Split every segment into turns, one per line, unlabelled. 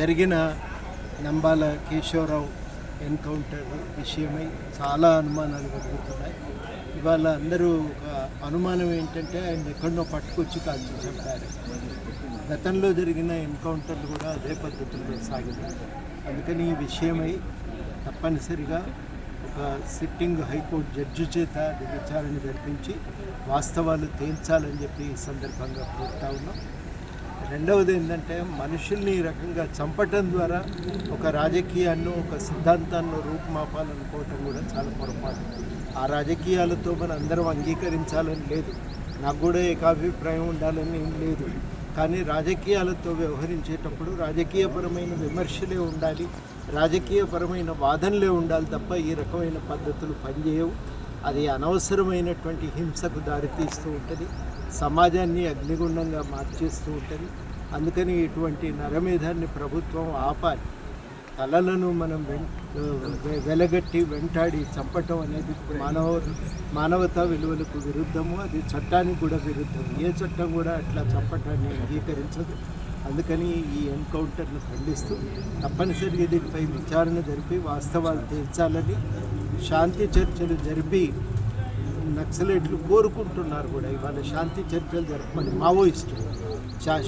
జరిగిన నంబాల కేశవరావు ఎన్కౌంటర్ విషయమై చాలా అనుమానాలు కలుగుతున్నాయి. ఇవాళ అందరూ ఒక అనుమానం ఏంటంటే ఆయన ఎక్కడో పట్టుకొచ్చి కాల్చి చంపారు. గతంలో జరిగిన ఎన్కౌంటర్లు కూడా అదే పద్ధతుల్లో సాగింది. అందుకని ఈ విషయమై తప్పనిసరిగా ఒక సిట్టింగ్ హైకోర్టు జడ్జి చేత విచారణ జరిపించి వాస్తవాలు తేల్చాలని చెప్పి ఈ సందర్భంగా కోరుతా ఉన్నాం. రెండవది ఏంటంటే మనుషుల్ని ఈ రకంగా చంపటం ద్వారా ఒక రాజకీయాన్ని ఒక సిద్ధాంతాన్ని రూపుమాపాలనుకోవటం కూడా చాలా పొరపాటు. ఆ రాజకీయాలతో మనం అందరం అంగీకరించాలని లేదు, నాకు కూడా ఏకాభిప్రాయం ఉండాలని ఏం లేదు. కానీ రాజకీయాలతో వ్యవహరించేటప్పుడు రాజకీయపరమైన విమర్శలే ఉండాలి, రాజకీయపరమైన వాదనలే ఉండాలి తప్ప ఈ రకమైన పద్ధతులు పనిచేయవు. అది అనవసరమైనటువంటి హింసకు దారితీస్తూ ఉంటుంది, సమాజాన్ని అగ్నిగుండంగా మార్చేస్తూ ఉంటుంది. అందుకని ఇటువంటి నరమేధాన్ని ప్రభుత్వం ఆపాలి. కళలను మనం వెలగట్టి వెంటాడి చంపటం అనేది మానవతా విలువలకు విరుద్ధము, అది చట్టానికి కూడా విరుద్ధం. ఏ చట్టం కూడా అట్లా చంపటాన్ని అంగీకరించదు. అందుకని ఈ ఎన్కౌంటర్ను ఖండిస్తూ తప్పనిసరిగా దీనిపై విచారణ జరిపి వాస్తవాలు తేల్చాలని శాంతి చర్చలు జరిపి నక్సలైట్లు కోరుకుంటున్నారు కూడా. ఇవాళ శాంతి చర్చలు జరపమని మావోయిస్టులు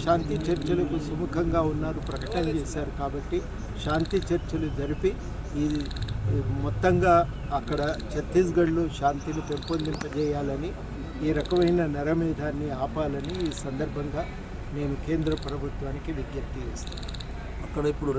శాంతి చర్చలకు సుముఖంగా ఉన్నారు, ప్రకటన చేశారు. కాబట్టి శాంతి చర్చలు జరిపి ఈ మొత్తంగా అక్కడ ఛత్తీస్గఢ్లో శాంతిని పెంపొందింపజేయాలని, ఈ రకమైన నరమేధాన్ని ఆపాలని ఈ సందర్భంగా నేను కేంద్ర ప్రభుత్వానికి విజ్ఞప్తి చేస్తాను.
అక్కడ ఇప్పుడు